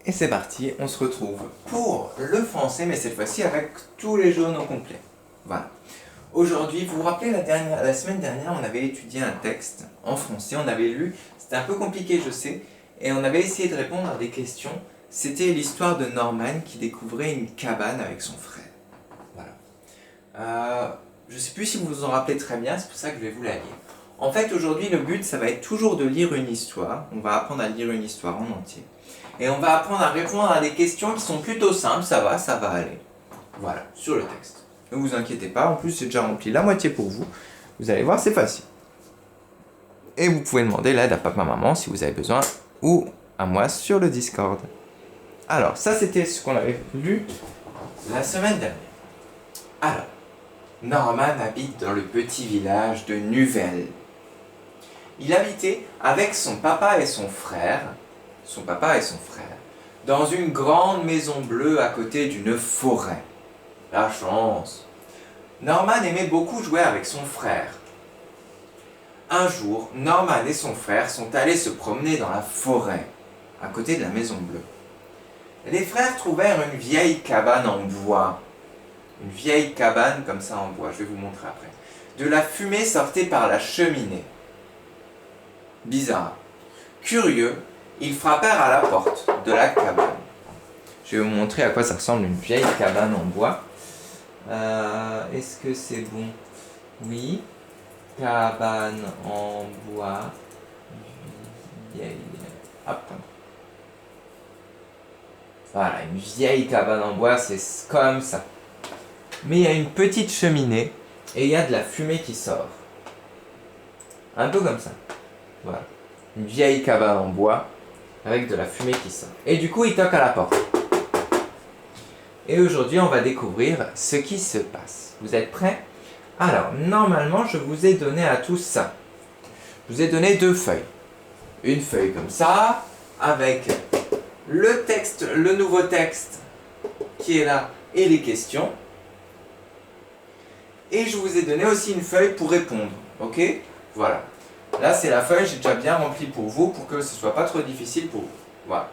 Et c'est parti, on se retrouve pour le français, mais cette fois-ci avec tous les journaux complets. Voilà. Aujourd'hui, vous vous rappelez, la semaine dernière, on avait étudié un texte en français, on avait lu, c'était un peu compliqué, je sais, et on avait essayé de répondre à des questions. C'était l'histoire de Norman qui découvrait une cabane avec son frère. Voilà. Je ne sais plus si vous vous en rappelez très bien, c'est pour ça que je vais vous la lire. En fait, aujourd'hui, le but, ça va être toujours de lire une histoire. On va apprendre à lire une histoire en entier. Et on va apprendre à répondre à des questions qui sont plutôt simples, ça va aller. Voilà, sur le texte. Ne vous inquiétez pas, en plus, j'ai déjà rempli la moitié pour vous. Vous allez voir, c'est facile. Et vous pouvez demander l'aide à papa, maman si vous avez besoin, ou à moi sur le Discord. Alors, ça, c'était ce qu'on avait lu la semaine dernière. Alors, Norman habite dans le petit village de Nuvelle. Il habitait avec son papa et son frère, dans une grande maison bleue à côté d'une forêt. La chance. Norman aimait beaucoup jouer avec son frère. Un jour, Norman et son frère sont allés se promener dans la forêt, à côté de la maison bleue. Les frères trouvèrent une vieille cabane en bois. Une vieille cabane comme ça en bois, je vais vous montrer après. De la fumée sortait par la cheminée. Bizarre. Curieux, ils frappèrent à la porte de la cabane. Je vais vous montrer à quoi ça ressemble une vieille cabane en bois. Est-ce que c'est bon? Oui. Cabane en bois. Vieille. Hop. Voilà, une vieille cabane en bois, c'est comme ça. Mais il y a une petite cheminée et il y a de la fumée qui sort. Un peu comme ça. Voilà. Une vieille cabane en bois avec de la fumée qui sort. Et du coup, il toque à la porte. Et aujourd'hui, on va découvrir ce qui se passe. Vous êtes prêts? Alors, normalement, je vous ai donné à tous ça. Je vous ai donné 2 feuilles. Une feuille comme ça, avec le texte, le nouveau texte qui est là et les questions. Et je vous ai donné aussi une feuille pour répondre. Ok? Voilà. Là, c'est la feuille, j'ai déjà bien rempli pour vous, pour que ce ne soit pas trop difficile pour vous. Voilà.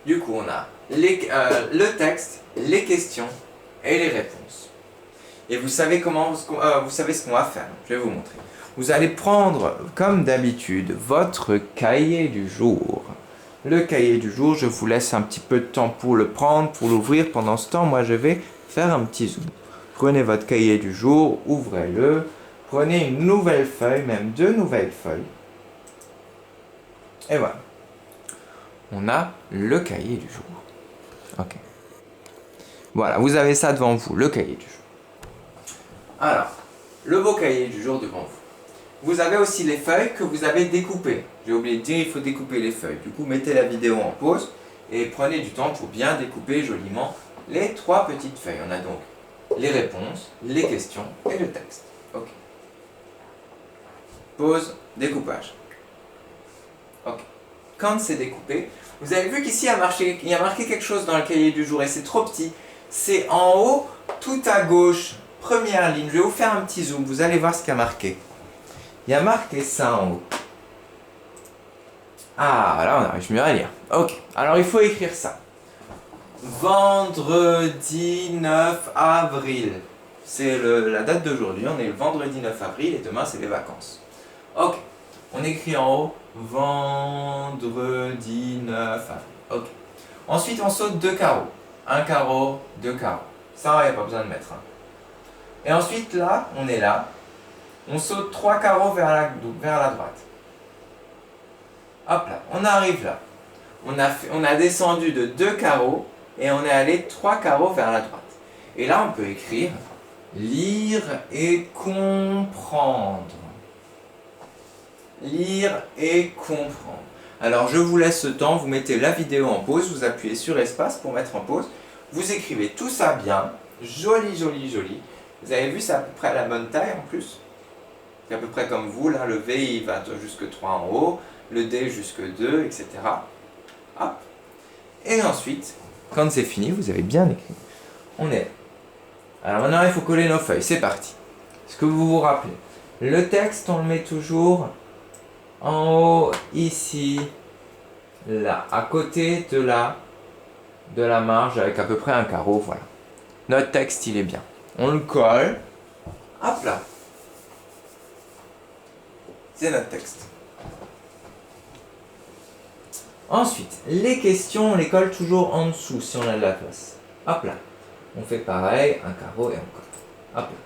Du coup, on a le texte, les questions et les réponses. Et vous savez vous savez ce qu'on va faire. Je vais vous montrer. Vous allez prendre, comme d'habitude, votre cahier du jour. Le cahier du jour, je vous laisse un petit peu de temps pour le prendre, pour l'ouvrir. Pendant ce temps, moi, je vais faire un petit zoom. Prenez votre cahier du jour, ouvrez-le. Prenez une nouvelle feuille, même 2 nouvelles feuilles. Et voilà. On a le cahier du jour. Ok. Voilà, vous avez ça devant vous, le cahier du jour. Alors, le beau cahier du jour devant vous. Vous avez aussi les feuilles que vous avez découpées. J'ai oublié de dire, il faut découper les feuilles. Du coup, mettez la vidéo en pause et prenez du temps pour bien découper joliment les 3 petites feuilles. On a donc les réponses, les questions et le texte. Ok. Pause, découpage. Ok. Quand c'est découpé, vous avez vu qu'ici il y a marqué quelque chose dans le cahier du jour et c'est trop petit. C'est en haut, tout à gauche, première ligne. Je vais vous faire un petit zoom, vous allez voir ce qu'il y a marqué. Il y a marqué ça en haut. Ah, là on arrive mieux à lire. Ok, alors il faut écrire ça. Vendredi 9 avril. C'est la date d'aujourd'hui, on est le vendredi 9 avril et demain c'est les vacances. Ok, on écrit en haut vendredi 9 avril. Ok. Ensuite on saute 2 carreaux. 1 carreau, 2 carreaux. Ça, il n'y a pas besoin de mettre. Et ensuite là, on est là. On saute 3 carreaux vers la droite. Hop là, on arrive là. On a descendu de 2 carreaux et on est allé 3 carreaux vers la droite. Et là, on peut écrire lire et comprendre. Lire et comprendre. Alors, je vous laisse ce temps, vous mettez la vidéo en pause, vous appuyez sur espace pour mettre en pause. Vous écrivez tout ça bien, joli, joli, joli. Vous avez vu, c'est à peu près à la bonne taille en plus. C'est à peu près comme vous, là, le V il va jusque 3 en haut, le D jusque 2, etc. Hop. Et ensuite, quand c'est fini, vous avez bien écrit. On est là. Alors maintenant, il faut coller nos feuilles, c'est parti. Est-ce que vous vous rappelez? Le texte, on le met toujours en haut, ici, là, à côté de la de la marge avec à peu près un carreau, voilà. Notre texte, il est bien. On le colle. Hop là. C'est notre texte. Ensuite, les questions, on les colle toujours en dessous si on a de la place. Hop là. On fait pareil, un carreau et on colle. Hop là.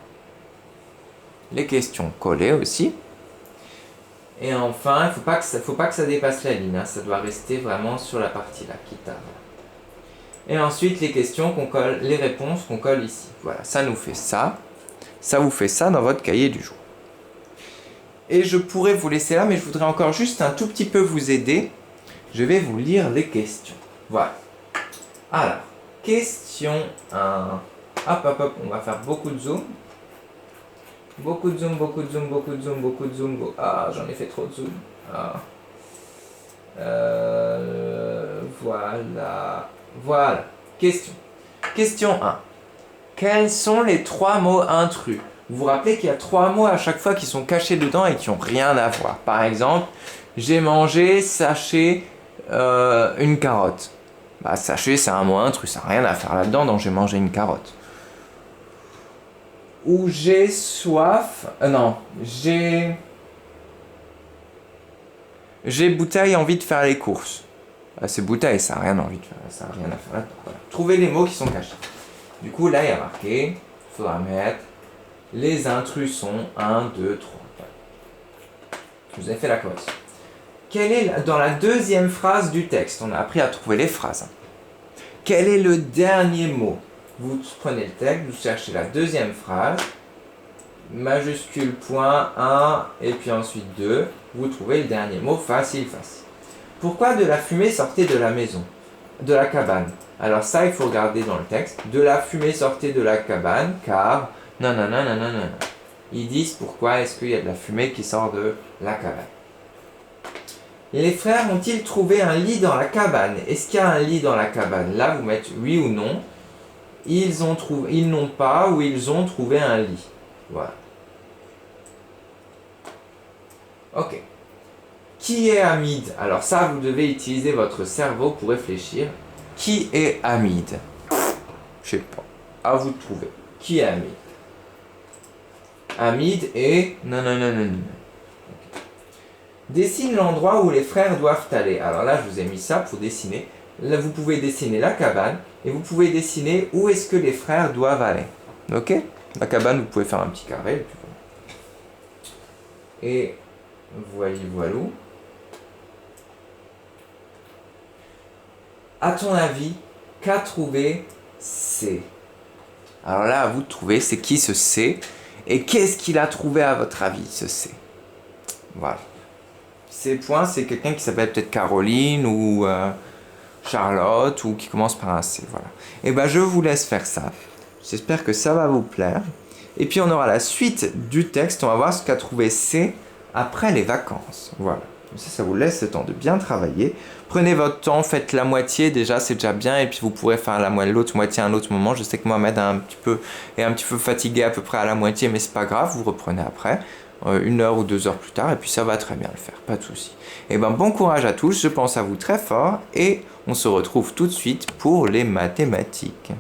Les questions collées aussi. Et enfin, il ne faut pas que ça dépasse la ligne. Hein. Ça doit rester vraiment sur la partie là, qui tape. Et ensuite, les questions qu'on colle, les réponses qu'on colle ici. Voilà, ça nous fait ça. Ça vous fait ça dans votre cahier du jour. Et je pourrais vous laisser là, mais je voudrais encore juste un tout petit peu vous aider. Je vais vous lire les questions. Voilà. Alors, question 1. Hop, hop, hop, on va faire beaucoup de zoom. Beaucoup de zoom, beaucoup de zoom, beaucoup de zoom, beaucoup de zoom. Ah, j'en ai fait trop de zoom. Ah. Voilà. Voilà. Question. Question 1. Quels sont les 3 mots intrus? Vous vous rappelez qu'il y a 3 mots à chaque fois qui sont cachés dedans et qui n'ont rien à voir. Par exemple, j'ai mangé, sachez, une carotte. Bah, sachez, c'est un mot intrus, ça n'a rien à faire là-dedans, donc j'ai mangé une carotte. Ou j'ai soif. Non, j'ai bouteille envie de faire les courses. C'est bouteille, ça n'a rien envie de faire, ça n'a rien à faire là-dedans. Voilà. Trouvez les mots qui sont cachés. Du coup, là, il y a marqué, il faudra mettre, les intrus sont 1, 2, 3. Je vous ai fait la correction. Quel est, dans la deuxième phrase du texte, on a appris à trouver les phrases. Quel est le dernier mot? Vous prenez le texte, vous cherchez la deuxième phrase, majuscule, point, 1, et puis ensuite 2, vous trouvez le dernier mot, facile, facile. Pourquoi de la fumée sortait de la maison? De la cabane. Alors ça, il faut regarder dans le texte. De la fumée sortait de la cabane, car... Non. Ils disent pourquoi est-ce qu'il y a de la fumée qui sort de la cabane. Les frères ont-ils trouvé un lit dans la cabane? Est-ce qu'il y a un lit dans la cabane? Là, vous mettez oui ou non. Ils n'ont pas ou ils ont trouvé un lit. Voilà. Ok. Qui est Hamid? Alors ça, vous devez utiliser votre cerveau pour réfléchir. Qui est Hamid? Je sais pas. À vous de trouver. Qui est Hamid? Hamid est... Non. Okay. Dessine l'endroit où les frères doivent aller. Alors là, je vous ai mis ça pour dessiner. Là, vous pouvez dessiner la cabane et vous pouvez dessiner où est-ce que les frères doivent aller. Ok? La cabane, vous pouvez faire un petit carré. Et puis voilà. Et voilà. À ton avis, qu'a trouvé C? Alors là, à vous de trouver, c'est qui ce C? Et qu'est-ce qu'il a trouvé à votre avis, ce C? Voilà. Ces points, c'est quelqu'un qui s'appelle peut-être Caroline ou Charlotte ou qui commence par un C. Voilà. Et ben, je vous laisse faire ça. J'espère que ça va vous plaire. Et puis, on aura la suite du texte. On va voir ce qu'a trouvé C après les vacances. Voilà. Ça vous laisse le temps de bien travailler. Prenez votre temps, faites la moitié déjà, c'est déjà bien. Et puis vous pourrez faire l'autre moitié à un autre moment. Je sais que Mohamed est un petit peu fatigué à peu près à la moitié, mais c'est pas grave, vous reprenez après, 1 heure ou 2 heures plus tard, et puis ça va très bien le faire, pas de souci. Et ben bon courage à tous, je pense à vous très fort, et on se retrouve tout de suite pour les mathématiques.